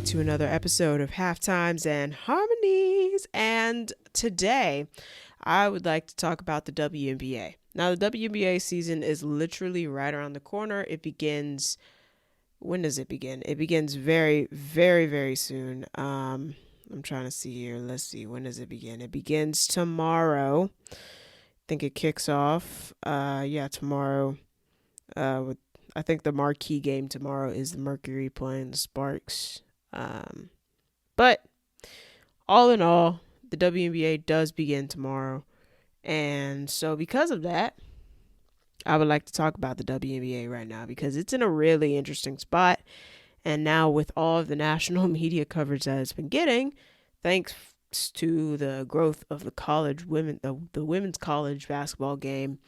to another episode of Halftimes and Harmonies. And today, I would like to talk about the WNBA. Now, the WNBA season is literally right around the corner. It begins. When does it begin? It begins very, very, very soon. I'm trying to see here. Let's see. When does it begin? It begins tomorrow. I think it kicks off. Tomorrow. I think the marquee game tomorrow is the Mercury playing the Sparks. But all in all, the WNBA does begin tomorrow. And so because of that, I would like to talk about the WNBA right now because it's in a really interesting spot. And now with all of the national media coverage that it's been getting, thanks to the growth of the the women's college basketball game,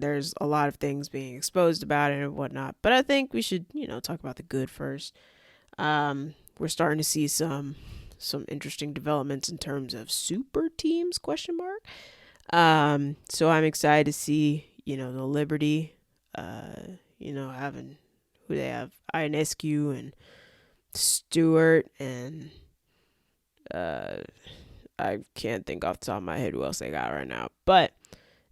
there's a lot of things being exposed about it and whatnot, but I think we should, talk about the good first. We're starting to see some interesting developments in terms of super teams, ? So I'm excited to see, the Liberty, having who they have, Ionescu and Stewart, and I can't think off the top of my head who else they got right now, but.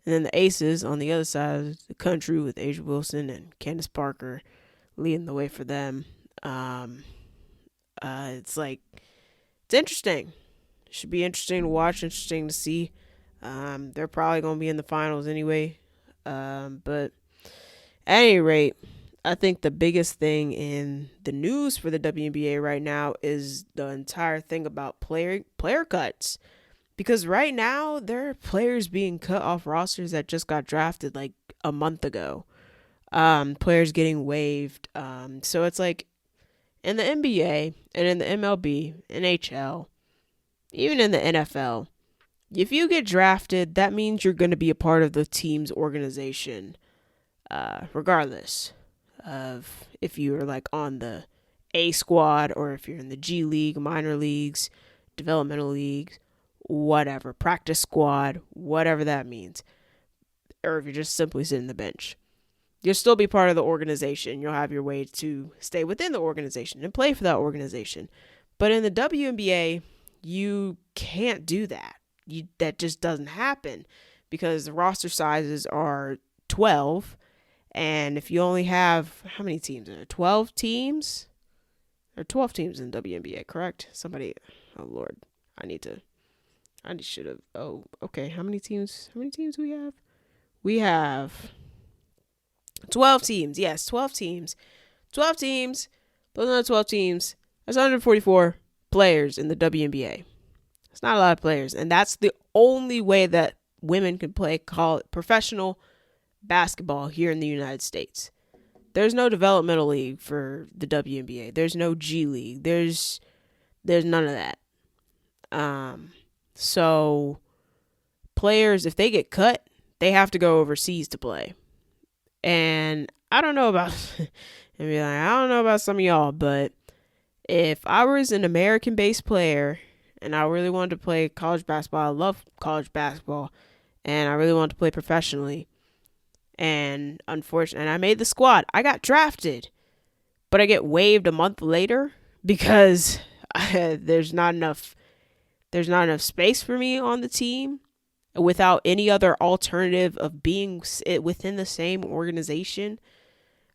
And then the Aces on the other side of the country with Asia Wilson and Candace Parker leading the way for them. It's interesting. It should be interesting to watch, interesting to see. They're probably going to be in the finals anyway. But at any rate, I think the biggest thing in the news for the WNBA right now is the entire thing about player cuts. Because right now, there are players being cut off rosters that just got drafted like a month ago. Players getting waived. So it's like in the NBA and in the MLB, NHL, even in the NFL, if you get drafted, that means you're going to be a part of the team's organization, regardless of if you're like on the A squad or if you're in the G League, minor leagues, developmental leagues. Whatever, practice squad, whatever that means. Or if you're just simply sitting the bench. You'll still be part of the organization. You'll have your way to stay within the organization and play for that organization. But in the WNBA, you can't do that. That just doesn't happen because the roster sizes are 12. And if you only have, how many teams are there? 12 teams? There are 12 teams in the WNBA, correct? Oh Lord, okay. How many teams do we have? We have 12 teams. Yes, 12 teams. 12 teams. Those are 12 teams. That's 144 players in the WNBA. It's not a lot of players. And that's the only way that women can play professional basketball here in the United States. There's no developmental league for the WNBA. There's no G League. There's none of that. So players, if they get cut, they have to go overseas to play. And I don't know about some of y'all, but if I was an American-based player and I really wanted to play college basketball, I love college basketball, and I really wanted to play professionally, and unfortunately, I made the squad. I got drafted, but I get waived a month later because there's not enough space for me on the team without any other alternative of being within the same organization.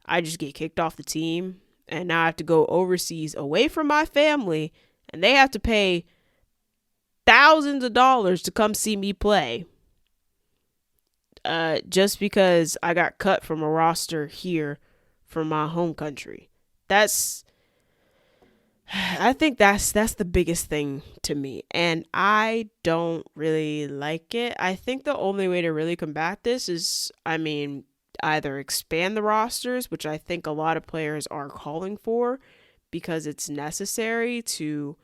I just get kicked off the team, and now I have to go overseas away from my family, and they have to pay thousands of dollars to come see me play. Just because I got cut from a roster here from my home country. I think that's the biggest thing to me, and I don't really like it. I think the only way to really combat this is, either expand the rosters, which I think a lot of players are calling for because it's necessary to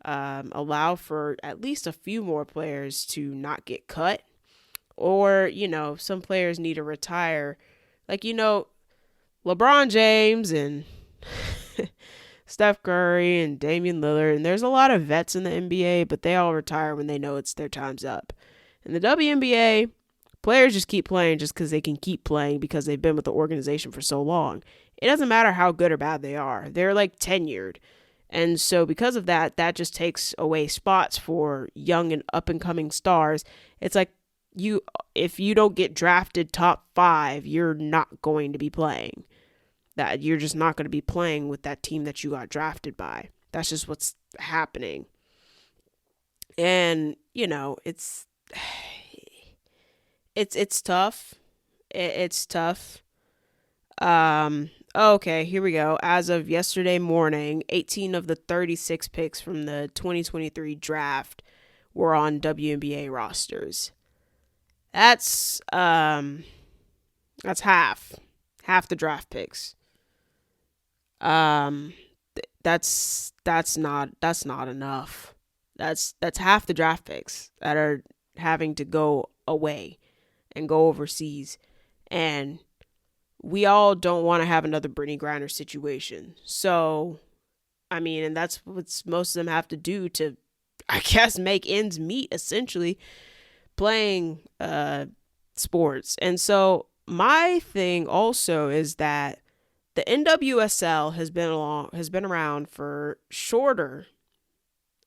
allow for at least a few more players to not get cut, or, some players need to retire. Like, LeBron James and Steph Curry and Damian Lillard, and there's a lot of vets in the NBA, but they all retire when they know it's their time's up. In the WNBA, players just keep playing just because they can keep playing because they've been with the organization for so long. it doesn't matter how good or bad they are. They're like tenured. And so because of that, that just takes away spots for young and up and coming stars. It's like if you don't get drafted top 5, you're not going to be playing. That you're just not going to be playing with that team that you got drafted by. That's just what's happening. And, it's tough. It's tough. Okay, here we go. As of yesterday morning, 18 of the 36 picks from the 2023 draft were on WNBA rosters. That's half the draft picks. That's not enough. That's half the draft picks that are having to go away and go overseas. And we all don't want to have another Brittany Griner situation. So, and that's what most of them have to do to, I guess, make ends meet, essentially, playing sports. And so my thing also is that the NWSL has been around for shorter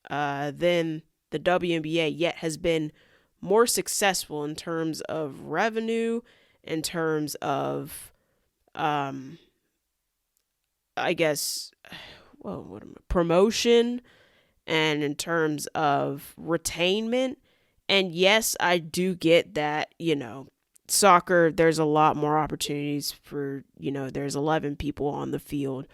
than the WNBA, yet has been more successful in terms of revenue, in terms of, I guess, promotion, and in terms of retainment. And yes, I do get that, soccer, there's a lot more opportunities for, there's 11 people on the field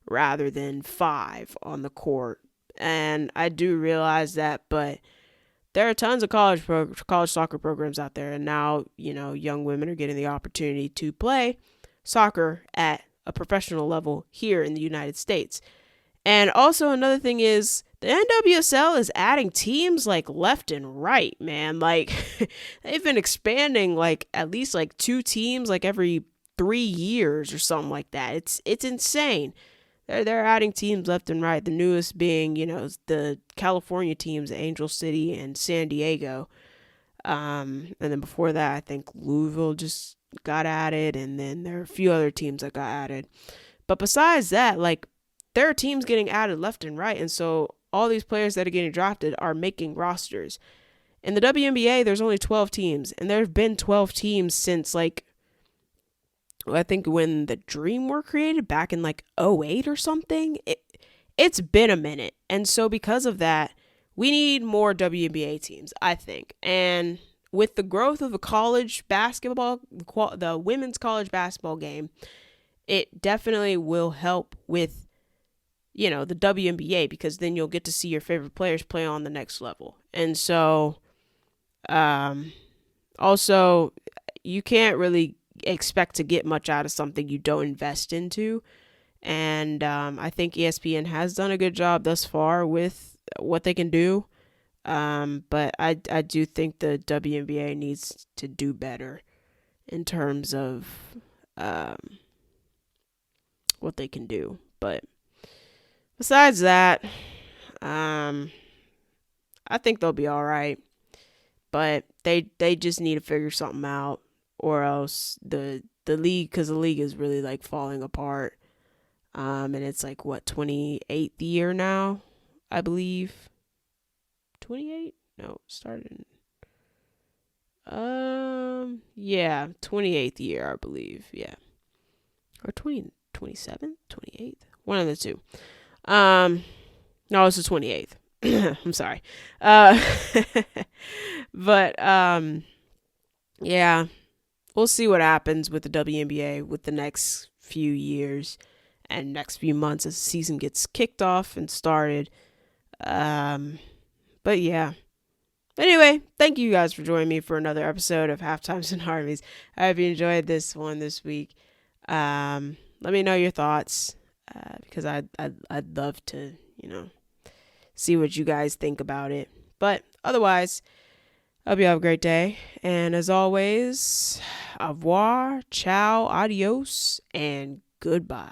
rather than 5 on the court. And I do realize that, but there are tons of college soccer programs out there. And now, young women are getting the opportunity to play soccer at a professional level here in the United States. And also another thing is the NWSL is adding teams like left and right, man. Like they've been expanding like at least like 2 teams like every 3 years or something like that. It's insane. They're adding teams left and right. The newest being, the California teams, Angel City and San Diego. And then before that, I think Louisville just got added, and then there are a few other teams that got added. But besides that, like, there are teams getting added left and right, and so all these players that are getting drafted are making rosters. In the WNBA, there's only 12 teams, and there have been 12 teams since, like, I think when the Dream were created back in, like, 2008 or something. It's been a minute, and so because of that, we need more WNBA teams, I think. And with the growth of the college basketball, the women's college basketball game, it definitely will help with, the WNBA, because then you'll get to see your favorite players play on the next level. And so, also, you can't really expect to get much out of something you don't invest into. And I think ESPN has done a good job thus far with what they can do. But I do think the WNBA needs to do better in terms of what they can do. But besides that, I think they'll be all right. But they just need to figure something out, or else the league, because the league is really like falling apart. And it's like, what, 28th year now, I believe. 28? No, started. Yeah, 28th year, I believe. Yeah. Or 27th? 28th? One of the two. No, it's the 28th. I'm sorry. But, yeah, we'll see what happens with the WNBA with the next few years and next few months as the season gets kicked off and started. But yeah. Anyway, thank you guys for joining me for another episode of Halftimes and Harmonies. I hope you enjoyed this one this week. Let me know your thoughts, because I'd love to, see what you guys think about it. But otherwise, I hope you have a great day. And as always, au revoir, ciao, adios, and goodbye.